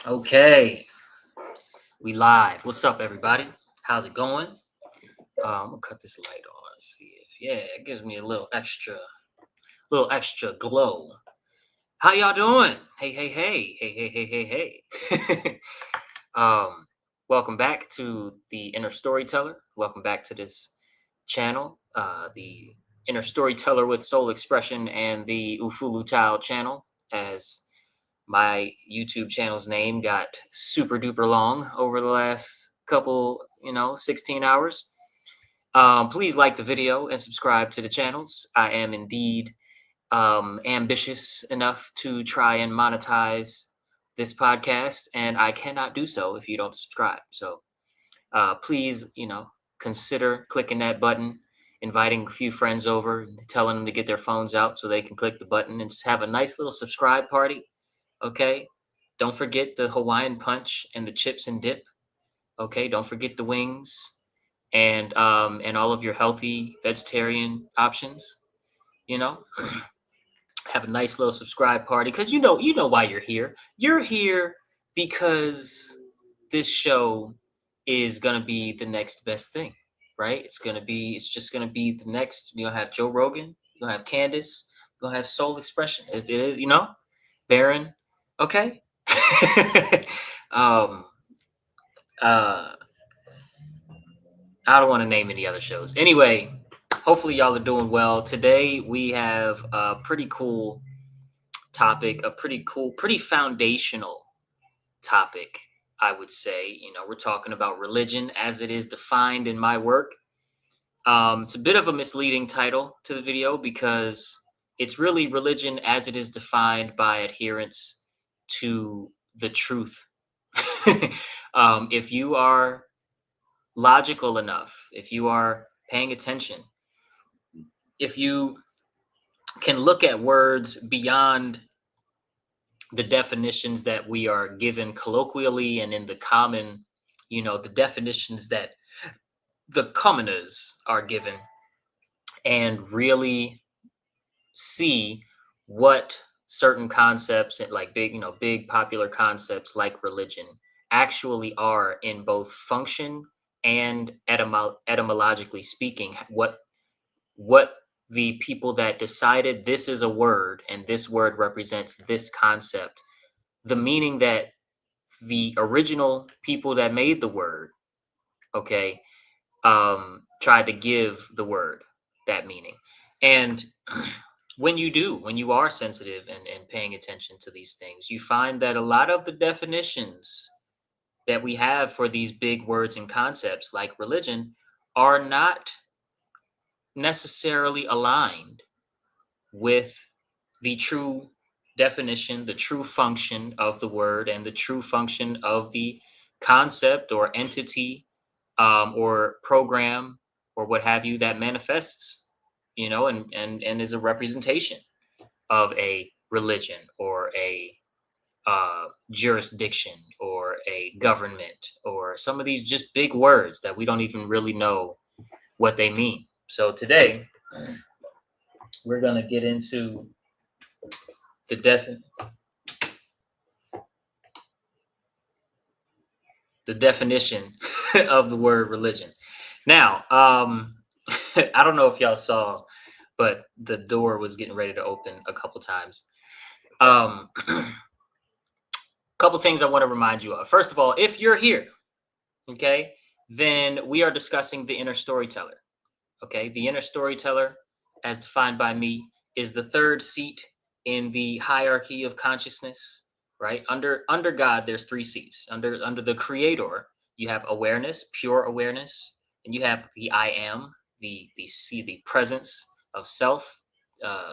Okay, we live. What's up, everybody? How's it going? I'm gonna cut this light on. See if it gives me a little extra glow. How y'all doing? Hey. Welcome back to the Inner Storyteller. Welcome back to this channel, the Inner Storyteller with Soul Expression and the Ufuluchild channel, as my YouTube channel's name got super duper long over the last couple, 16 hours. Please like the video and subscribe to the channels. I am indeed ambitious enough to try and monetize this podcast, and I cannot do so if you don't subscribe. So please, consider clicking that button, inviting a few friends over, telling them to get their phones out so they can click the button and just have a nice little subscribe party. Okay. Don't forget the Hawaiian punch and the chips and dip. Okay. Don't forget the wings and all of your healthy vegetarian options. You know, have a nice little subscribe party because you know why you're here. You're here because this show is gonna be the next best thing, right? It's just gonna be the next. You'll have Joe Rogan, you'll have Candace, you'll have Soul Expression. It is, Baron. Okay. um uh I don't want to name any other shows. Anyway, hopefully y'all are doing well. Today we have a pretty cool topic, pretty foundational topic, I would say. We're talking about religion as it is defined in my work. It's a bit of a misleading title to the video because it's really religion as it is defined by adherence to the truth. If you are logical enough, if you are paying attention, if you can look at words beyond the definitions that we are given colloquially and in the common, the definitions that the commoners are given, and really see what certain concepts and like big popular concepts like religion actually are in both function and etymologically speaking, what the people that decided this is a word and this word represents this concept, the meaning that the original people that made the word, okay, tried to give the word that meaning. And when you are sensitive and paying attention to these things, you find that a lot of the definitions that we have for these big words and concepts like religion are not necessarily aligned with the true definition, the true function of the word, and the true function of the concept or entity, or program or what have you that manifests, and is a representation of a religion or a jurisdiction or a government or some of these just big words that we don't even really know what they mean. So today we're going to get into the definition of the word religion. Now, I don't know if y'all saw, but the door was getting ready to open a couple times. Couple things I want to remind you of. First of all, if you're here, okay, then we are discussing the inner storyteller. Okay, the inner storyteller, as defined by me, is the third seat in the hierarchy of consciousness. Right under God, there's three seats. Under the Creator, you have awareness, pure awareness, and you have the I am, the presence of self,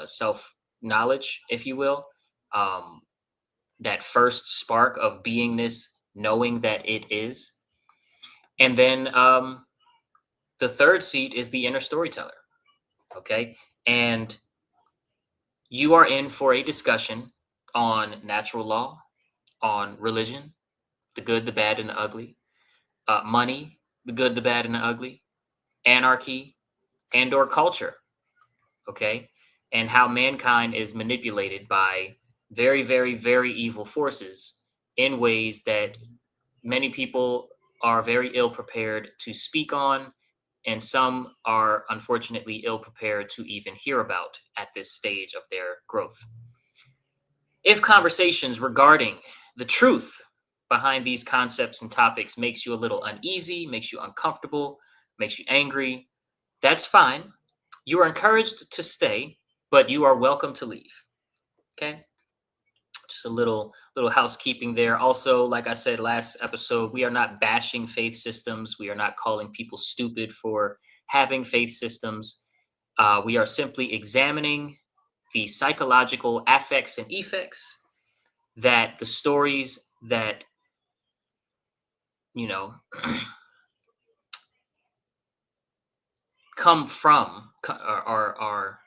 self knowledge, if you will. That first spark of beingness, knowing that it is. And then the third seat is the inner storyteller. Okay. And you are in for a discussion on natural law, on religion, the good, the bad, and the ugly, money, the good, the bad, and the ugly, anarchy, and or culture. Okay. And how mankind is manipulated by very, very, very evil forces in ways that many people are very ill prepared to speak on, and some are unfortunately ill prepared to even hear about at this stage of their growth. If conversations regarding the truth behind these concepts and topics makes you a little uneasy, makes you uncomfortable, makes you angry, that's fine. You are encouraged to stay, but you are welcome to leave. Okay? Just a little housekeeping there. Also, like I said last episode, we are not bashing faith systems. We are not calling people stupid for having faith systems. We are simply examining the psychological affects and effects that the stories that you know come from are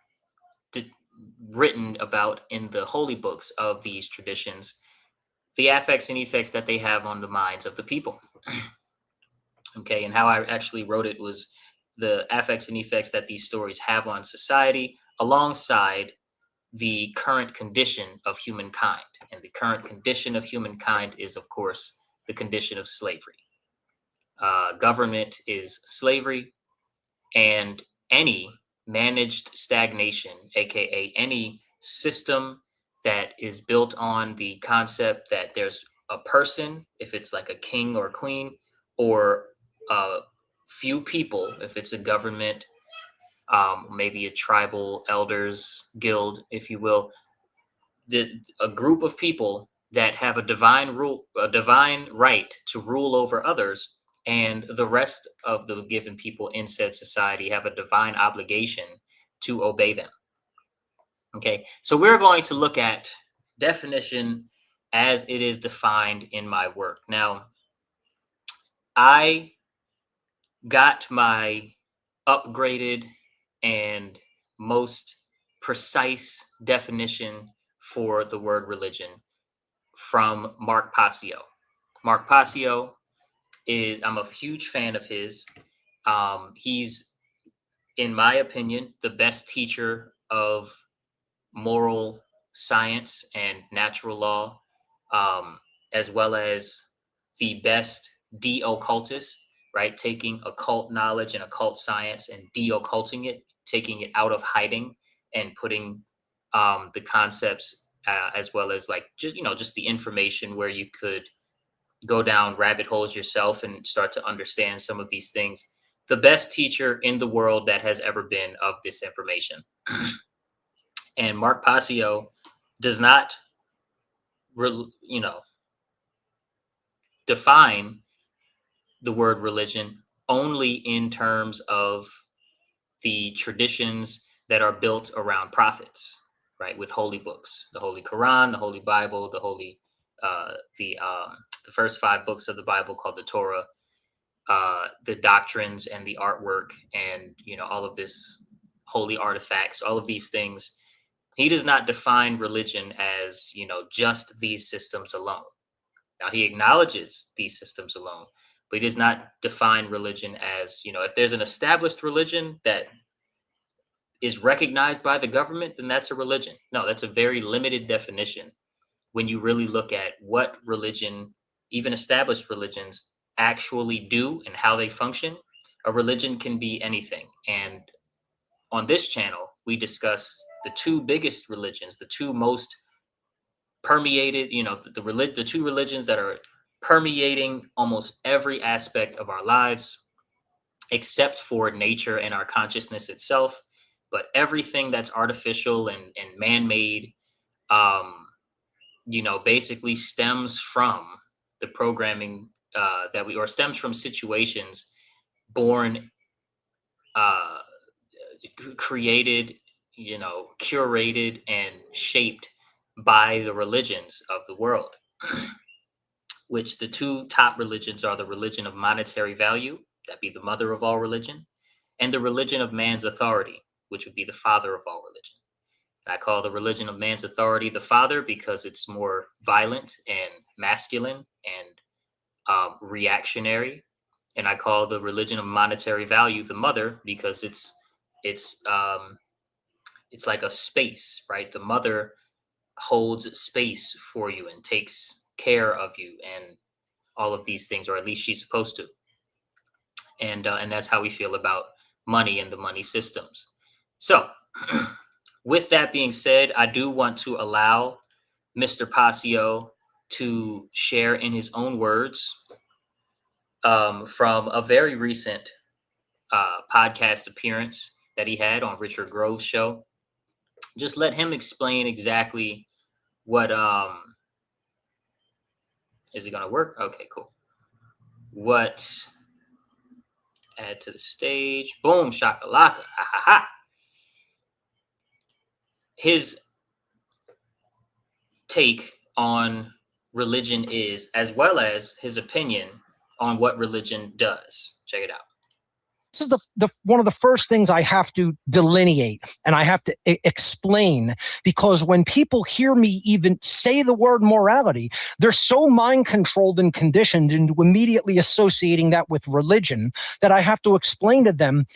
di- written about in the holy books of these traditions, the affects and effects that they have on the minds of the people. Okay, and how I actually wrote it was the affects and effects that these stories have on society alongside the current condition of humankind. And the current condition of humankind is, of course, the condition of slavery. Government is slavery, and any managed stagnation, aka any system that is built on the concept that there's a person, if it's like a king or queen, or a few people, if it's a government, maybe a tribal elders guild, if you will, a group of people that have a divine right to rule over others, and the rest of the given people in said society have a divine obligation to obey them. Okay, so we're going to look at definition as it is defined in my work. Now, I got my upgraded and most precise definition for the word religion from Mark Passio. Mark Passio I'm a huge fan of his. He's, in my opinion, the best teacher of moral science and natural law, um, as well as the best de-occultist, right? Taking occult knowledge and occult science and de-occulting it, taking it out of hiding and putting the concepts as well as like just the information where you could go down rabbit holes yourself and start to understand some of these things. The best teacher in the world that has ever been of this information. And Mark Passio does not, you know, define the word religion only in terms of the traditions that are built around prophets, right? With holy books, the Holy Quran, the Holy Bible, the Holy, uh, the um, the first five books of the Bible called the Torah, the doctrines and the artwork, and all of this holy artifacts, all of these things. He does not define religion as just these systems alone. Now he acknowledges these systems alone, but he does not define religion as if there's an established religion that is recognized by the government, then that's a religion. No, that's a very limited definition when you really look at what religion, even established religions, actually do and how they function. A religion can be anything. And on this channel, we discuss the two biggest religions, the two most permeated, the two religions that are permeating almost every aspect of our lives, except for nature and our consciousness itself. But everything that's artificial and man-made, um, basically stems from the programming or stems from situations born, uh, created, curated and shaped by the religions of the world, which the two top religions are the religion of monetary value, that be the mother of all religion, and the religion of man's authority, which would be the father of all religion. I call the religion of man's authority the father because it's more violent and masculine and reactionary, and I call the religion of monetary value the mother because it's like a space, right? The mother holds space for you and takes care of you and all of these things, or at least she's supposed to. And that's how we feel about money and the money systems. So, with that being said, I do want to allow Mr. Passio to share in his own words from a very recent podcast appearance that he had on Richard Grove's show. Just let him explain exactly what is it going to work? Okay, cool. What add to the stage? Boom, shakalaka. Ha ha ha. His take on religion is, as well as his opinion on what religion does. Check it out. This is the one of the first things I have to delineate and I have to explain, because when people hear me even say the word morality, they're so mind controlled and conditioned into immediately associating that with religion that I have to explain to them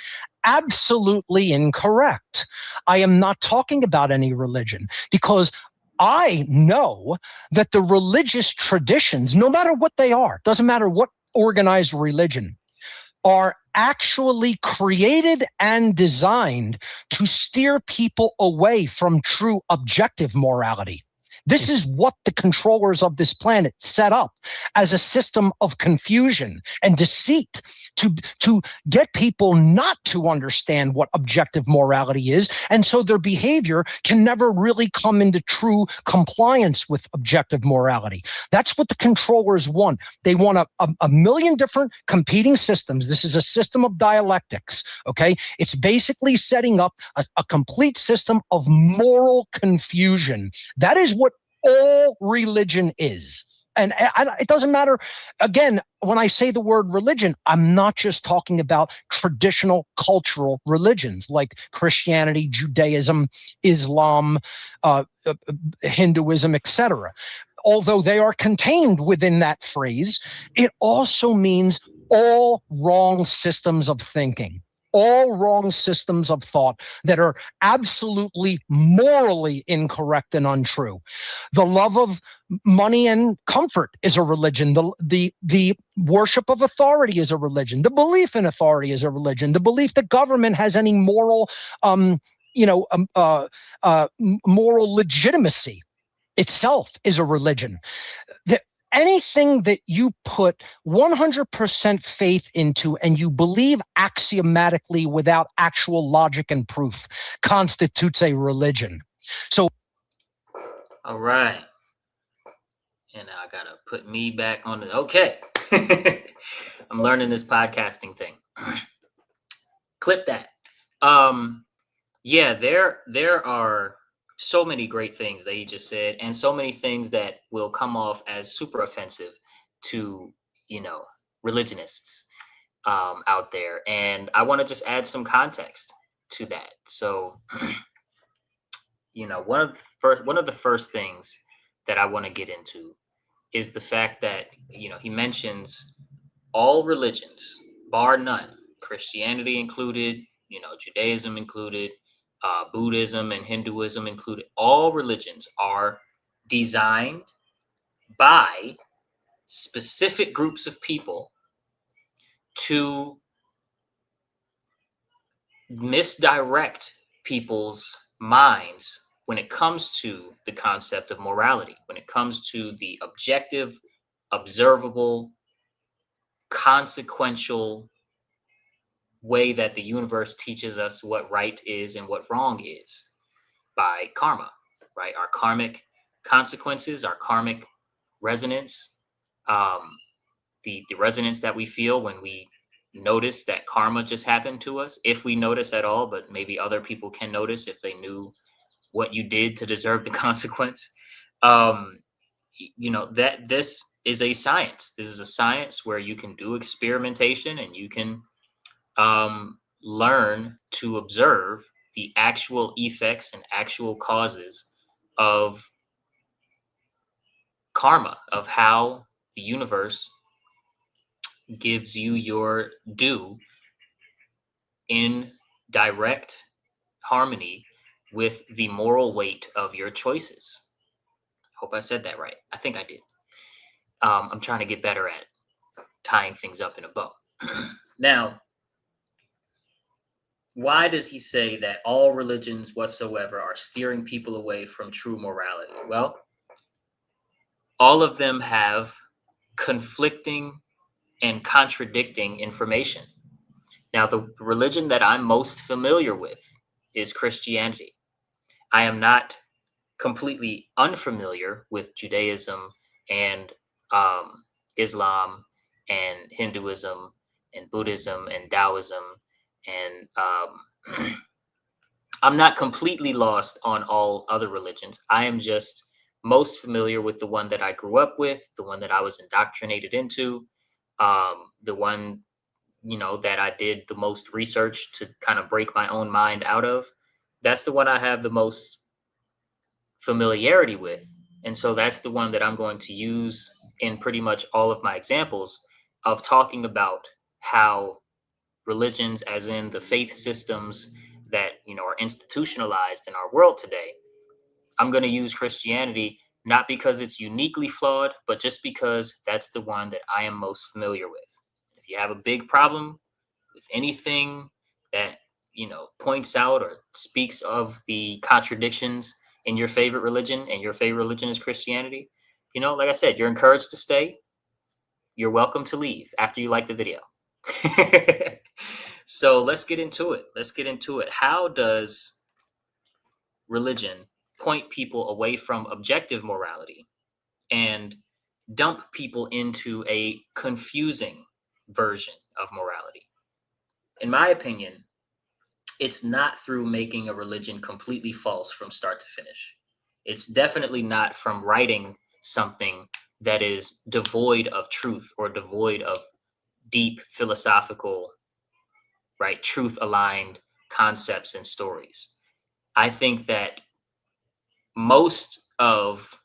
absolutely incorrect. I am not talking about any religion, because I know that the religious traditions, no matter what they are, doesn't matter what organized religion, are actually created and designed to steer people away from true objective morality. This is what the controllers of this planet set up as a system of confusion and deceit to get people not to understand what objective morality is. And so their behavior can never really come into true compliance with objective morality. That's what the controllers want. They want a million different competing systems. This is a system of dialectics, okay? It's basically setting up a complete system of moral confusion. That is what all religion is. And it doesn't matter. Again, when I say the word religion, I'm not just talking about traditional cultural religions like Christianity, Judaism, Islam, Hinduism, etc. Although they are contained within that phrase, it also means all wrong systems of thinking, all wrong systems of thought that are absolutely morally incorrect and untrue. The love of money and comfort is a religion. The worship of authority is a religion. The belief in authority is a religion. The belief that government has any moral, moral legitimacy itself is a religion. Anything that you put 100% faith into and you believe axiomatically without actual logic and proof constitutes a religion. So, all right. And now I got to put me back on the, okay. I'm learning this podcasting thing. Clip that. Yeah, there are so many great things that he just said, and so many things that will come off as super offensive to, religionists out there. And I want to just add some context to that. So, one of the first things that I want to get into is the fact that, he mentions all religions, bar none, Christianity included, Judaism included, Buddhism and Hinduism included. All religions are designed by specific groups of people to misdirect people's minds when it comes to the concept of morality, when it comes to the objective, observable, consequential way that the universe teaches us what right is and what wrong is by karma, right? Our karmic consequences, our karmic resonance, the resonance that we feel when we notice that karma just happened to us, if we notice at all, but maybe other people can notice if they knew what you did to deserve the consequence. That this is a science. This is a science where you can do experimentation and you can learn to observe the actual effects and actual causes of karma, of how the universe gives you your due in direct harmony with the moral weight of your choices. Hope I said that right. I think I did. I'm trying to get better at tying things up in a bow. Now, why does he say that all religions whatsoever are steering people away from true morality? Well, all of them have conflicting and contradicting information. Now, the religion that I'm most familiar with is Christianity. I am not completely unfamiliar with Judaism and Islam and Hinduism and Buddhism and Taoism. And I'm not completely lost on all other religions. I am just most familiar with the one that I grew up with, the one that I was indoctrinated into, the one, that I did the most research to kind of break my own mind out of. That's the one I have the most familiarity with. And so that's the one that I'm going to use in pretty much all of my examples of talking about how religions, as in the faith systems that, are institutionalized in our world today. I'm going to use Christianity not because it's uniquely flawed, but just because that's the one that I am most familiar with. If you have a big problem with anything that, points out or speaks of the contradictions in your favorite religion, and your favorite religion is Christianity, like I said, you're encouraged to stay. You're welcome to leave after you like the video. So let's get into it. How does religion point people away from objective morality and dump people into a confusing version of morality? In my opinion, it's not through making a religion completely false from start to finish. It's definitely not from writing something that is devoid of truth or devoid of deep philosophical, right, truth aligned concepts and stories. I think that most of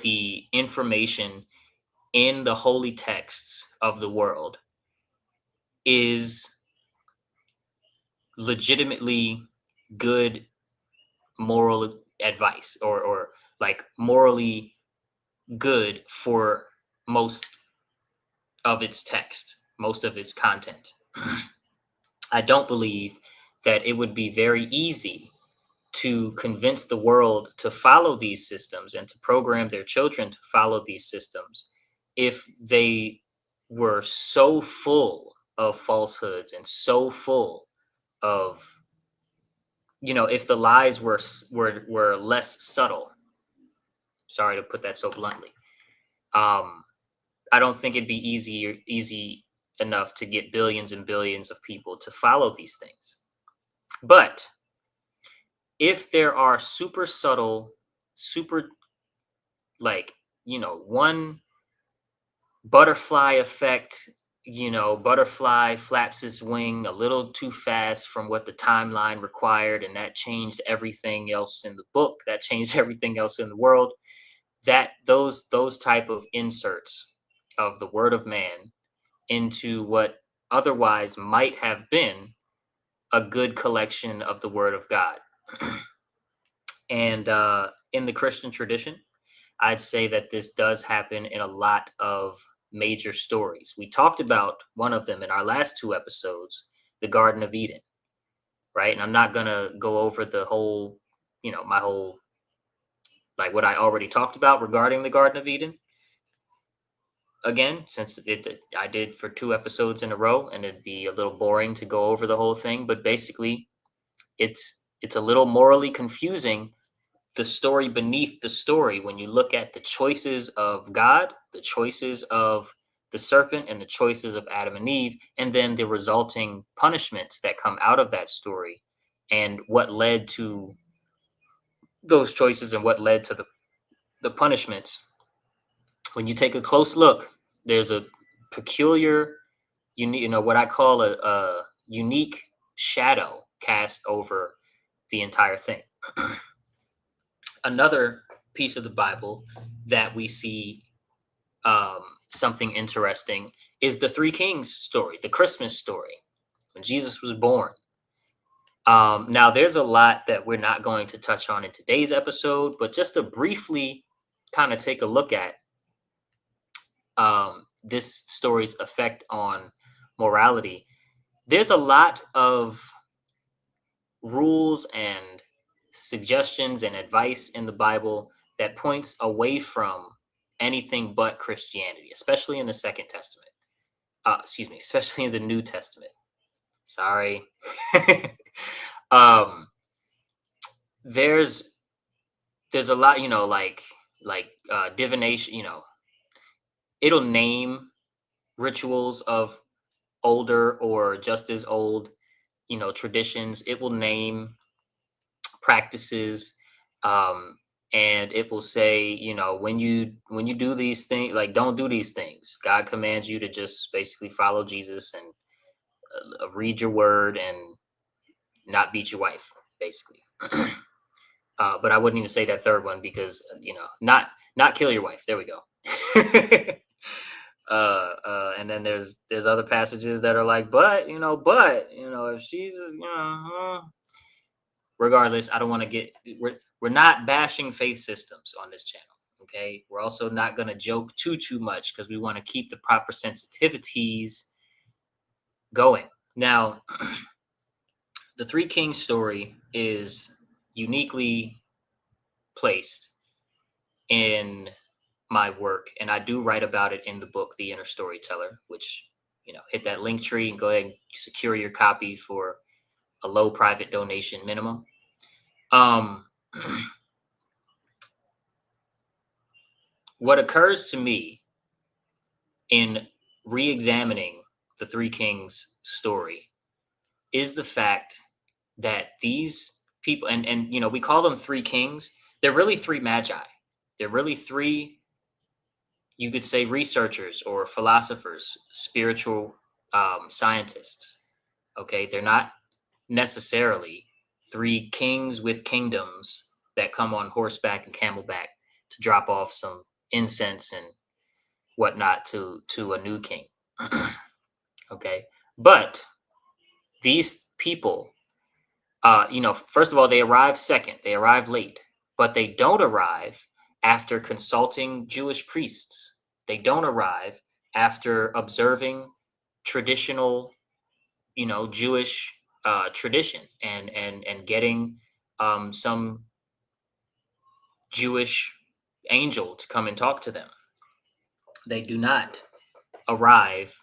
the information in the holy texts of the world is legitimately good moral advice, or like morally good for most of its text, most of its content. I don't believe that it would be very easy to convince the world to follow these systems and to program their children to follow these systems if they were so full of falsehoods and so full of, if the lies were less subtle. Sorry to put that so bluntly. I don't think it'd be easy enough to get billions and billions of people to follow these things. But if there are super subtle, super, like, one butterfly effect, butterfly flaps its wing a little too fast from what the timeline required, and that changed everything else in the book, that changed everything else in the world, that those type of inserts of the word of man into what otherwise might have been a good collection of the word of God. And in the Christian tradition, I'd say that this does happen in a lot of major stories. We talked about one of them in our last two episodes, the Garden of Eden, right? And I'm not going to go over the whole, my whole, like what I already talked about regarding the Garden of Eden again, since I did for two episodes in a row, and it'd be a little boring to go over the whole thing. But basically, it's a little morally confusing, the story beneath the story, when you look at the choices of God, the choices of the serpent, and the choices of Adam and Eve, and then the resulting punishments that come out of that story, and what led to those choices and what led to the punishments. When you take a close look, there's a peculiar, what I call a unique shadow cast over the entire thing. Another piece of the Bible that we see something interesting is the Three Kings story, the Christmas story, when Jesus was born. Now, there's a lot that we're not going to touch on in today's episode, but just to briefly kind of take a look at, this story's effect on morality, there's a lot of rules and suggestions and advice in the Bible that points away from anything but Christianity, especially in the Second Testament. Excuse me, especially in the New Testament. Sorry. um, there's a lot, divination. It'll name rituals of older or just as old, traditions. It will name practices, um, and it will say, when you do these things, like, don't do these things. God commands you to just basically follow Jesus and read your word and not beat your wife, basically. But I wouldn't even say that third one because not kill your wife. There we go. And then there's other passages that are like, but if she's regardless, I don't want to get we're not bashing faith systems on this channel. Okay, we're also not going to joke too much because we want to keep the proper sensitivities going. Now, the Three Kings story is uniquely placed in my work, and I do write about it in the book, The Inner Storyteller, which, hit that link tree and go ahead and secure your copy for a low private donation minimum. What occurs to me in re-examining the Three Kings story is the fact that these people, and we call them three kings, they're really three magi. They're really three, you could say, researchers or philosophers, spiritual scientists. Okay, they're not necessarily three kings with kingdoms that come on horseback and camelback to drop off some incense and whatnot to a new king. Okay, but these people, first of all, they arrive second. They arrive late, but they don't arrive after consulting Jewish priests. They don't arrive after observing traditional, Jewish tradition and getting some Jewish angel to come and talk to them. They do not arrive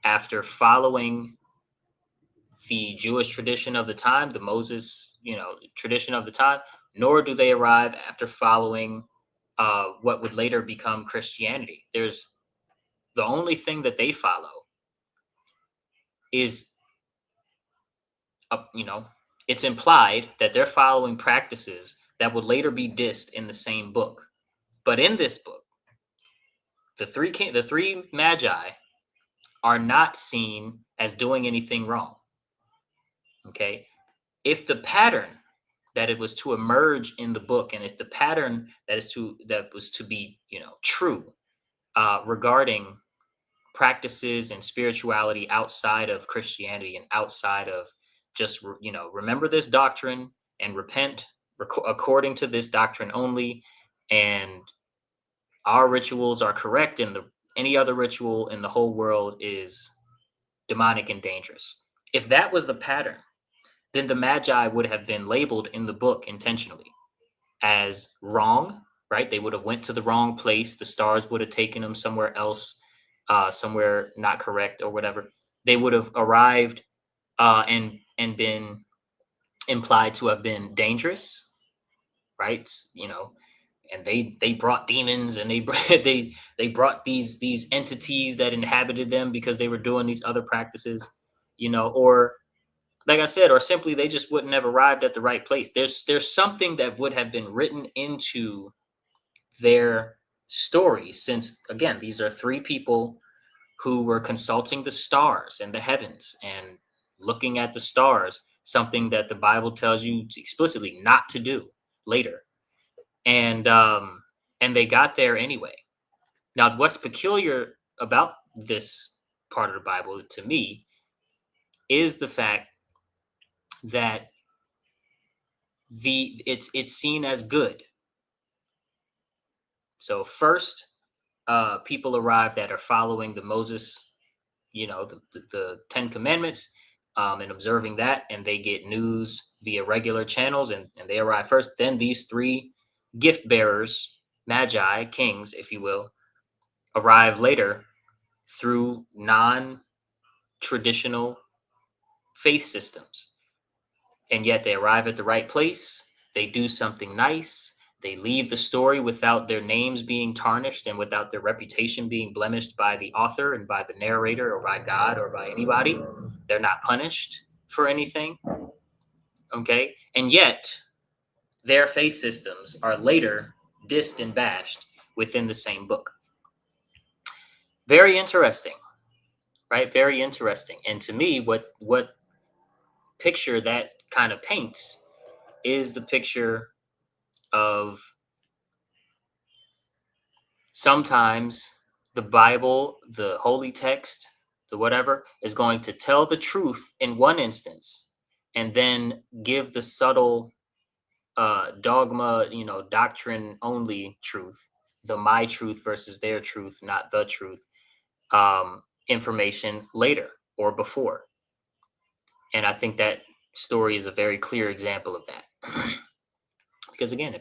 after following the Jewish tradition of the time, the Moses, tradition of the time, nor do they arrive after following what would later become Christianity. There's the only thing that they follow is, it's implied that they're following practices that would later be dissed in the same book. But in this book, the three magi are not seen as doing anything wrong. Okay, if the pattern that it was to emerge in the book, and if the pattern that was to be, true regarding practices and spirituality outside of Christianity and outside of just, remember this doctrine and repent according to this doctrine only, and our rituals are correct, and any other ritual in the whole world is demonic and dangerous. If that was the pattern, then the Magi would have been labeled in the book intentionally as wrong, right? They would have went to the wrong place. The stars would have taken them somewhere else, somewhere not correct or whatever. They would have arrived and been implied to have been dangerous, right? And they brought demons, and they they brought these entities that inhabited them because they were doing these other practices, or like I said, or simply they just wouldn't have arrived at the right place. There's something that would have been written into their story, since again, these are three people who were consulting the stars and the heavens and looking at the stars, something that the Bible tells you explicitly not to do later. And they got there anyway. Now, what's peculiar about this part of the Bible to me is the fact that it's seen as good. So first, people arrive that are following the Moses, the 10 Commandments, and observing that, and they get news via regular channels, and they arrive first. Then these three gift bearers, magi, kings, if you will, arrive later through non-traditional faith systems. And yet they arrive at the right place. They do something nice. They leave the story without their names being tarnished and without their reputation being blemished by the author and by the narrator or by God or by anybody. They're not punished for anything. Okay. And yet their faith systems are later dissed and bashed within the same book. Very interesting, right? Very interesting. And to me, what picture that kind of paints is the picture of sometimes the Bible, the holy text, the whatever, is going to tell the truth in one instance and then give the subtle dogma, doctrine only truth, the my truth versus their truth, not the truth, information later or before. And I think that story is a very clear example of that. Because again,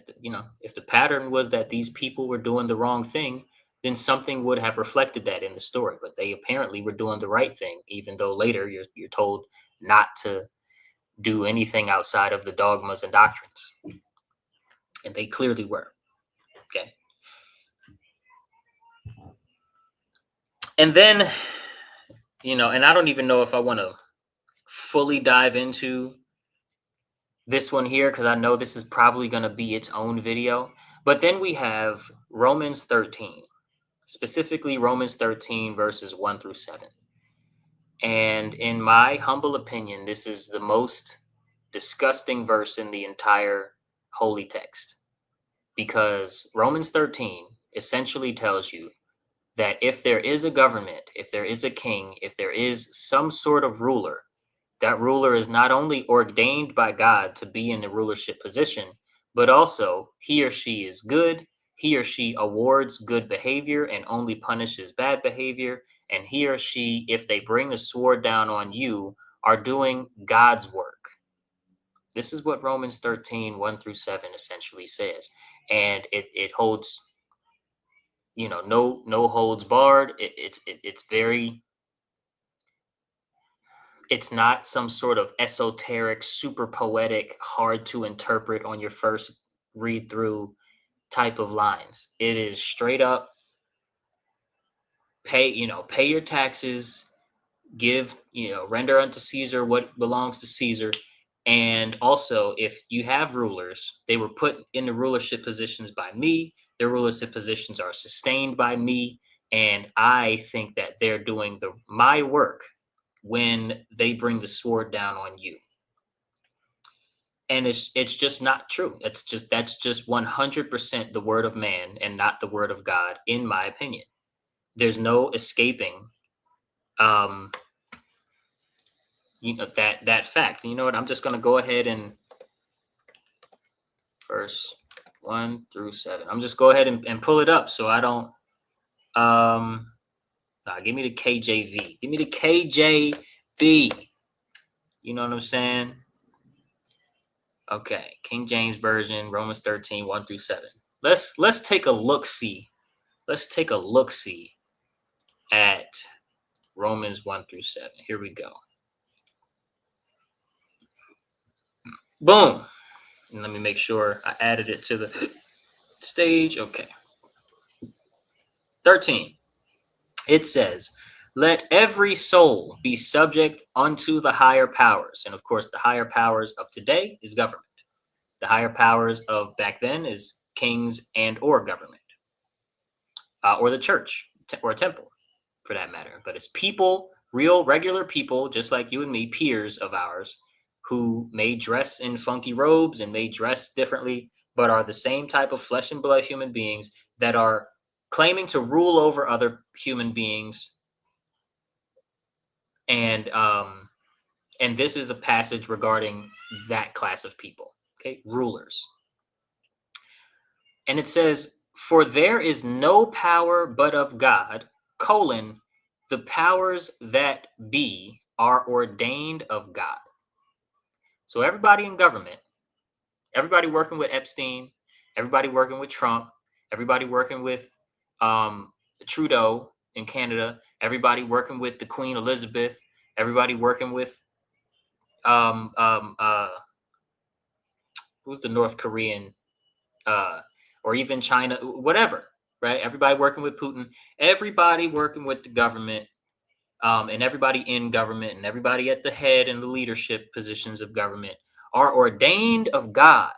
if the pattern was that these people were doing the wrong thing, then something would have reflected that in the story. But they apparently were doing the right thing, even though later you're told not to do anything outside of the dogmas and doctrines, and they clearly were. Okay. And then, and I don't even know if I want to fully dive into this one here, because I know this is probably going to be its own video. But then we have Romans 13, specifically Romans 13 verses 1 through 7. And in my humble opinion, this is the most disgusting verse in the entire holy text, because Romans 13 essentially tells you that if there is a government, if there is a king, if there is some sort of ruler, that ruler is not only ordained by God to be in the rulership position, but also he or she is good. He or she awards good behavior and only punishes bad behavior. And he or she, if they bring the sword down on you, are doing God's work. This is what Romans 13, 1 through 7 essentially says. And it holds, no holds barred. It's very, it's not some sort of esoteric, super poetic, hard to interpret on your first read through type of lines. It is straight up pay your taxes, give, render unto Caesar what belongs to Caesar. And also, if you have rulers, they were put in the rulership positions by me. Their rulership positions are sustained by me. And I think that they're doing my work when they bring the sword down on you. And it's just not true. That's just 100% the word of man and not the word of God, in my opinion. There's no escaping that fact. You know what? I'm just going to go ahead and verse 1 through 7. I'm just go ahead and pull it up so I don't give me the KJV. Give me the KJV. You know what I'm saying? Okay, King James Version, Romans 13, 1 through 7. Let's take a look-see. Let's take a look-see at Romans 1 through 7. Here we go. Boom. And let me make sure I added it to the stage. Okay. 13. It says, let every soul be subject unto the higher powers. And of course, the higher powers of today is government. The higher powers of back then is kings and or government, or the church or a temple for that matter. But it's people, real regular people, just like you and me, peers of ours, who may dress in funky robes and may dress differently, but are the same type of flesh and blood human beings that are claiming to rule over other human beings. And this is a passage regarding that class of people, okay, rulers. And it says, For there is no power but of God, colon, the powers that be are ordained of God. So everybody in government, everybody working with Epstein, everybody working with Trump, everybody working with um, Trudeau in Canada, everybody working with the Queen Elizabeth, everybody working with um, um, uh, who's the North Korean, or even China, whatever, right? Everybody working with Putin, everybody working with the government, and everybody in government, and everybody at the head and the leadership positions of government are ordained of God.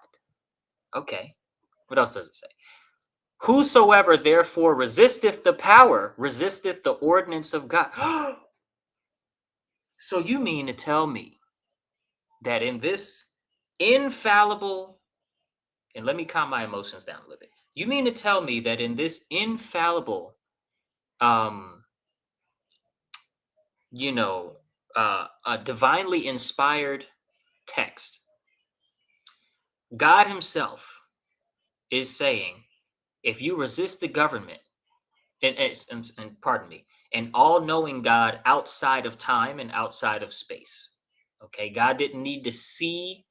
Okay, what else does it say? Whosoever therefore resisteth the power, resisteth the ordinance of God. So you mean to tell me that in this infallible, and let me calm my emotions down a little bit. You mean to tell me that in this infallible, um, a divinely inspired text, God Himself is saying, if you resist the government, and pardon me, an all-knowing God outside of time and outside of space. Okay, God didn't need to see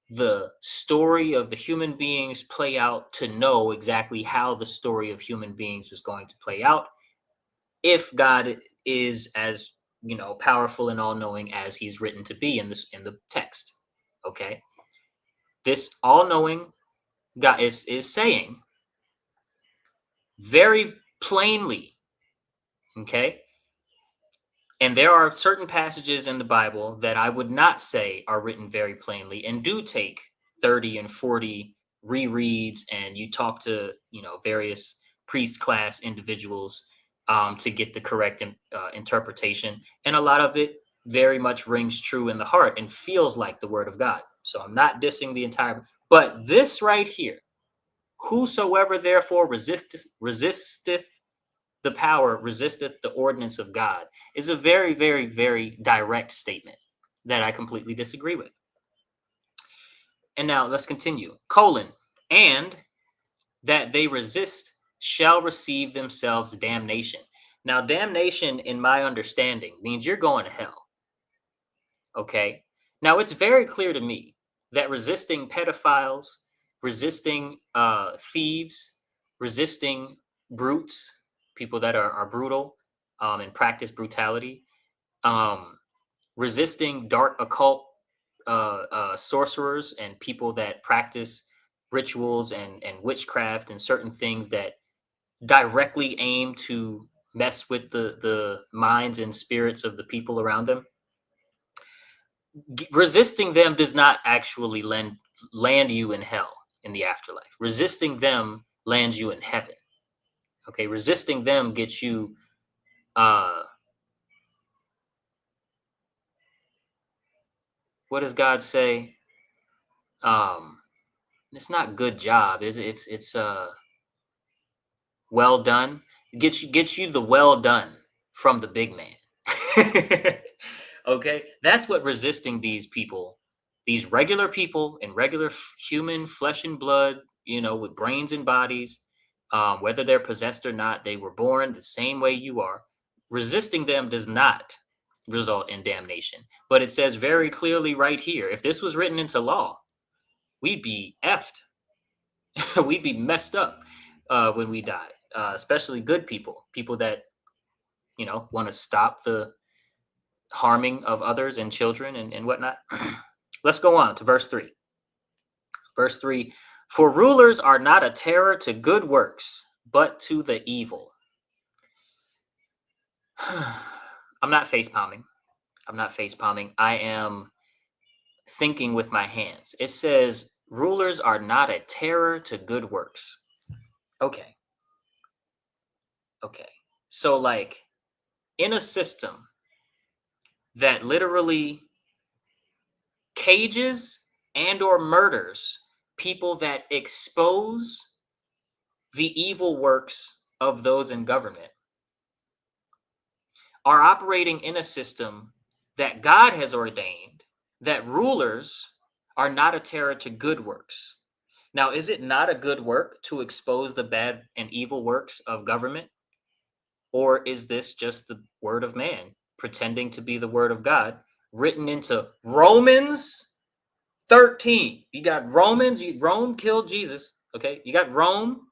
the story of the human beings play out to know exactly how the story of human beings was going to play out. If God is as powerful and all-knowing as He's written to be in the text, okay, this all-knowing God is saying very plainly, okay. And there are certain passages in the Bible that I would not say are written very plainly and do take 30 and 40 rereads, and you talk to, various priest class individuals to get the correct interpretation. And a lot of it very much rings true in the heart and feels like the word of God. So I'm not dissing the entire, but this right here, whosoever therefore resisteth the power, resisteth the ordinance of God, is a very, very, very direct statement that I completely disagree with. And now let's continue. Colon, and that they resist shall receive themselves damnation. Now, damnation, in my understanding, means you're going to hell. Okay. Now, it's very clear to me that resisting pedophiles, resisting thieves, resisting brutes, people that are brutal and practice brutality, um, resisting dark occult sorcerers and people that practice rituals and witchcraft and certain things that directly aim to mess with the minds and spirits of the people around them. Resisting them does not actually land you in hell in the afterlife. Resisting them lands you in heaven. Okay, resisting them gets you what does God say? Um it's not good job, is it? It's well done. Get you the well done from the big man. Okay, that's what resisting these people, these regular people in regular human flesh and blood, with brains and bodies, whether they're possessed or not, they were born the same way you are. Resisting them does not result in damnation, but it says very clearly right here, if this was written into law, we'd be effed. We'd be messed up when we die, especially good people that want to stop the harming of others and children and whatnot. Let's go on to verse 3. Verse 3: For rulers are not a terror to good works, but to the evil. I'm not face palming. I'm not face palming. I am thinking with my hands. It says rulers are not a terror to good works. Okay. Okay. So, like, in a system that literally cages and or murders people that expose the evil works of those in government, are operating in a system that God has ordained, that rulers are not a terror to good works. Now, is it not a good work to expose the bad and evil works of government? Or is this just the word of man pretending to be the word of God written into Romans 13? You got Romans, Rome killed Jesus. Okay. You got Rome,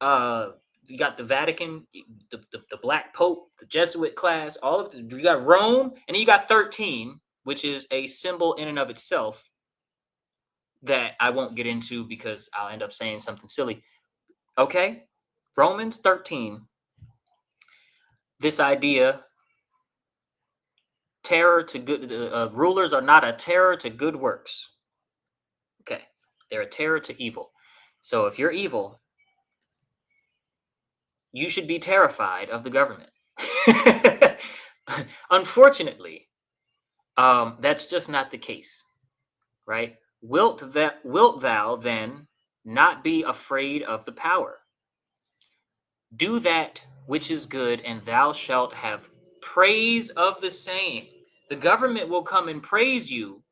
uh, you got the Vatican, the Black Pope, the Jesuit class, all of the, you got Rome, and then you got 13, which is a symbol in and of itself that I won't get into because I'll end up saying something silly. Okay. Romans 13, this idea, terror to good, rulers are not a terror to good works. Okay. They're a terror to evil. So if you're evil, you should be terrified of the government. Unfortunately, that's just not the case, right? Wilt thou then not be afraid of the power? Do that which is good, and thou shalt have praise of the same. The government will come and praise you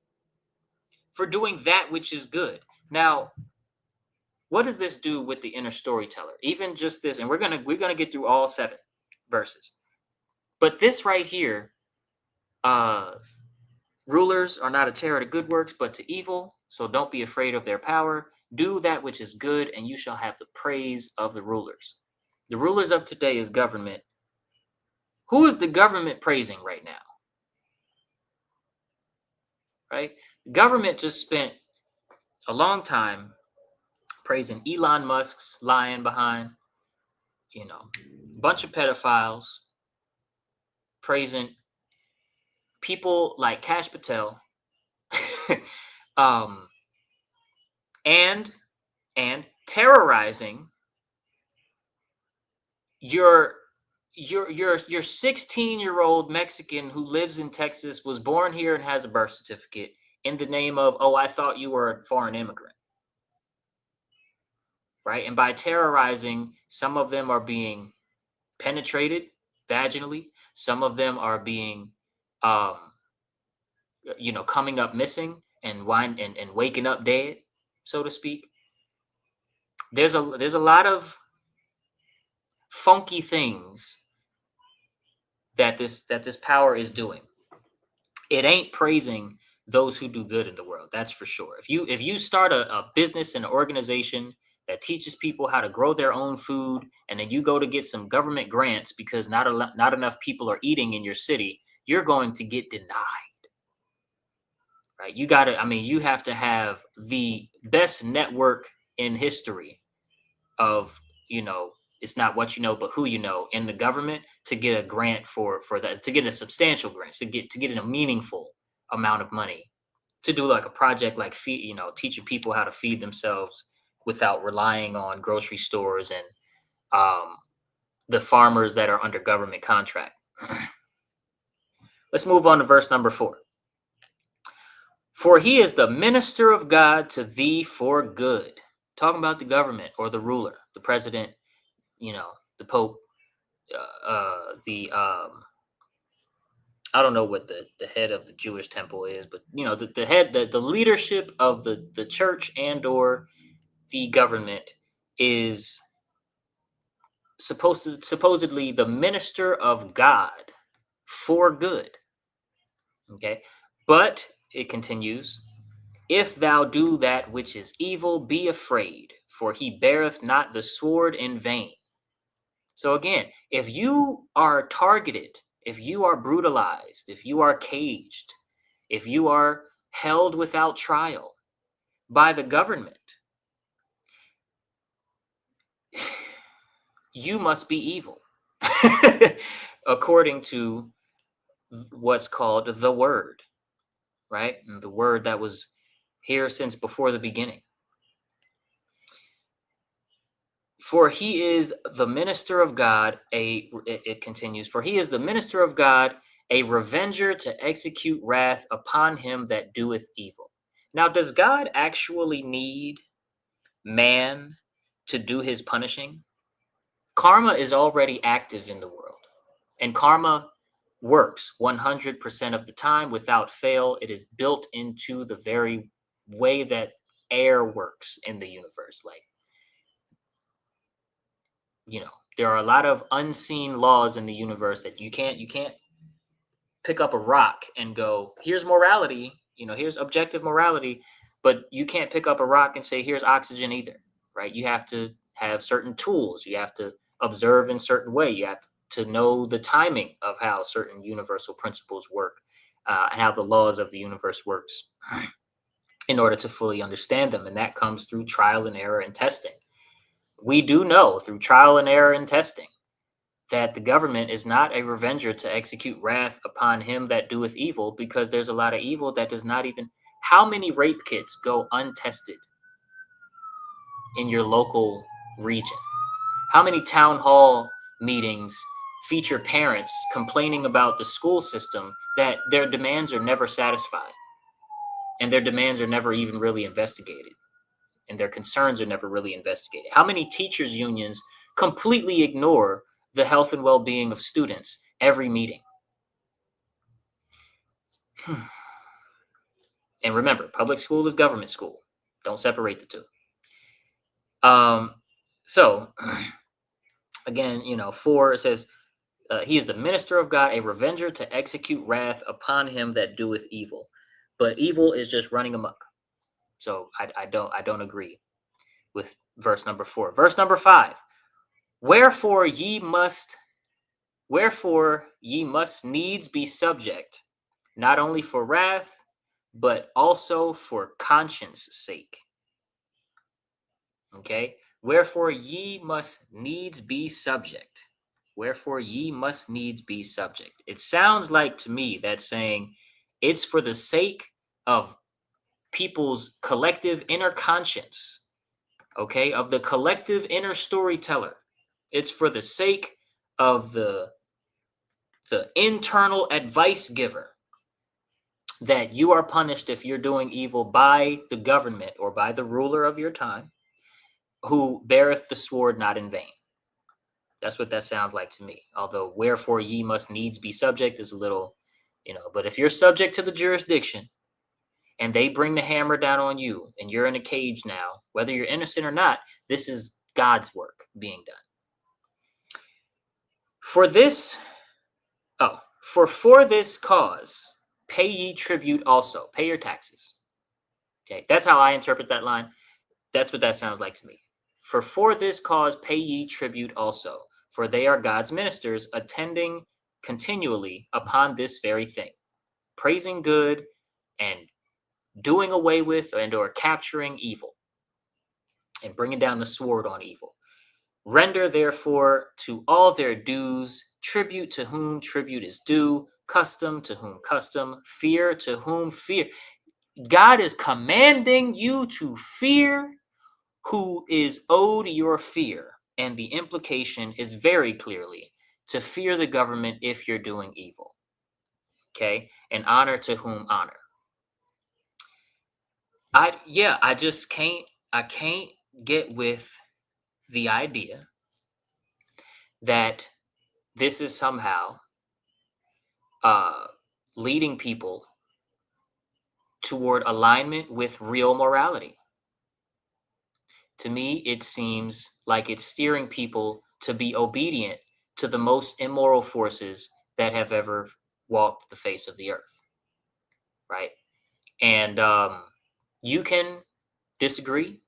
for doing that which is good. Now, what does this do with the inner storyteller? Even just this, and we're gonna get through all 7 verses. But this right here, rulers are not a terror to good works, but to evil. So don't be afraid of their power. Do that which is good, and you shall have the praise of the rulers. The rulers of today is government. Who is the government praising right now? Right? Government just spent a long time praising Elon Musk's lying behind, a bunch of pedophiles, praising people like Cash Patel, um, and terrorizing your 16-year-old Mexican who lives in Texas, was born here and has a birth certificate, in the name of, oh, I thought you were a foreign immigrant. Right? And by terrorizing, some of them are being penetrated vaginally. Some of them are being, coming up missing and waking up dead, so to speak. There's a lot of funky things that this power is doing. It ain't praising those who do good in the world, that's for sure. If you start a business and an organization that teaches people how to grow their own food, and then you go to get some government grants because not enough people are eating in your city, you're going to get denied. Right? You have to have the best network in history of, it's not what you know, but who you know in the government to get a grant for that, to get a substantial grant, to get in a meaningful amount of money to do like a project like teaching people how to feed themselves without relying on grocery stores and the farmers that are under government contract. Let's move on to verse number 4. For he is the minister of God to thee for good. Talking about the government or the ruler, the president, the Pope, I don't know what the head of the Jewish temple is, but the head, the leadership of the church and or the government is supposedly the minister of God for good. Okay, but it continues, if thou do that which is evil, be afraid, for he beareth not the sword in vain. So again, if you are targeted, if you are brutalized, if you are caged, if you are held without trial by the government, you must be evil, according to what's called the word, right? And the word that was here since before the beginning. For he is the minister of God, it continues, for he is the minister of God, a revenger to execute wrath upon him that doeth evil. Now, does God actually need man to do his punishing? Karma is already active in the world, and karma works 100% of the time without fail. It is built into the very way that air works in the universe. Like, there are a lot of unseen laws in the universe that you can't pick up a rock and go, here's morality, here's objective morality, but you can't pick up a rock and say, here's oxygen either, right? You have to have certain tools. You have to observe in certain way. You have to know the timing of how certain universal principles work, and how the laws of the universe works in order to fully understand them. And that comes through trial and error and testing. We do know through trial and error and testing that the government is not a revenger to execute wrath upon him that doeth evil, because there's a lot of evil that does not even. How many rape kits go untested in your local region? How many town hall meetings feature parents complaining about the school system that their demands are never satisfied and their demands are never even really investigated and their concerns are never really investigated? How many teachers unions completely ignore the health and well-being of students every meeting? And remember, public school is government school. Don't separate the two. So again, 4, it says, he is the minister of God, a revenger to execute wrath upon him that doeth evil. But evil is just running amok. So I don't agree with verse number 4. Verse number 5. Wherefore ye must needs be subject, not only for wrath, but also for conscience sake. Okay? Wherefore ye must needs be subject. Wherefore ye must needs be subject. It sounds like to me that's saying it's for the sake of people's collective inner conscience, okay, of the collective inner storyteller. It's for the sake of the internal advice giver that you are punished if you're doing evil by the government or by the ruler of your time, who beareth the sword not in vain. That's what that sounds like to me. Although wherefore ye must needs be subject is a little, but if you're subject to the jurisdiction and they bring the hammer down on you and you're in a cage now, whether you're innocent or not, this is God's work being done. For this cause, pay ye tribute also. Pay your taxes. Okay, that's how I interpret that line. That's what that sounds like to me. For this cause, pay ye tribute also, for they are God's ministers, attending continually upon this very thing, praising good and doing away with and or capturing evil and bringing down the sword on evil. Render therefore to all their dues, tribute to whom tribute is due, custom to whom custom, fear to whom fear. God is commanding you to fear who is owed your fear. And the implication is very clearly to fear the government if you're doing evil. Okay? And honor to whom honor. I can't get with the idea that this is somehow leading people toward alignment with real morality. To me, it seems like it's steering people to be obedient to the most immoral forces that have ever walked the face of the earth, right? And you can disagree,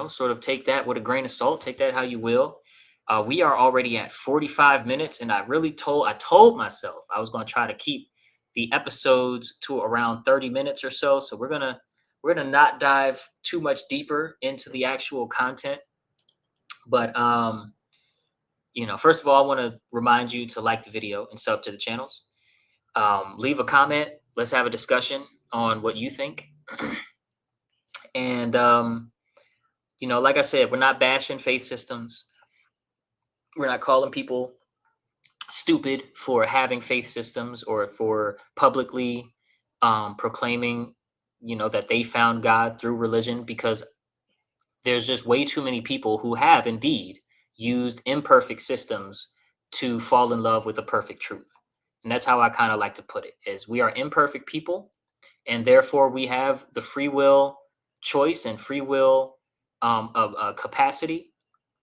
sort of take that with a grain of salt, take that how you will. We are already at 45 minutes, and I told myself I was going to try to keep the episodes to around 30 minutes or so. So we're gonna not dive too much deeper into the actual content. But first of all, I want to remind you to like the video and sub to the channels. Leave a comment. Let's have a discussion on what you think. And like I said, we're not bashing faith systems. We're not calling people stupid for having faith systems or for publicly proclaiming, that they found God through religion, because there's just way too many people who have indeed used imperfect systems to fall in love with the perfect truth. And that's how I kind of like to put it, is we are imperfect people, and therefore we have the free will choice and free will capacity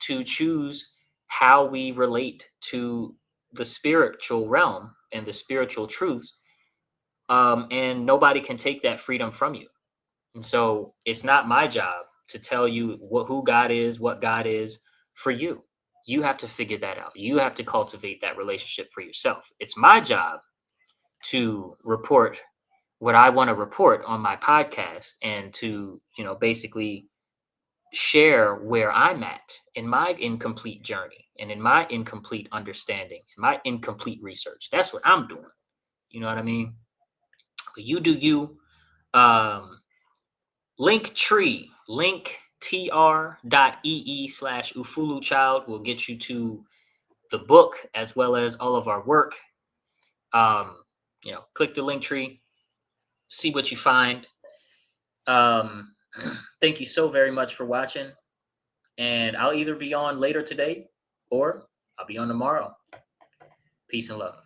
to choose how we relate to the spiritual realm and the spiritual truths. And nobody can take that freedom from you. And so it's not my job to tell you who God is, what God is for you. You have to figure that out. You have to cultivate that relationship for yourself. It's my job to report what I want to report on my podcast and to, basically share where I'm at in my incomplete journey and in my incomplete understanding, in my incomplete research. That's what I'm doing. You know what I mean? But you do you. Linktree, linktr.ee/ufuluchild will get you to the book as well as all of our work. Click the link tree, see what you find. Thank you so very much for watching. And I'll either be on later today or I'll be on tomorrow. Peace and love.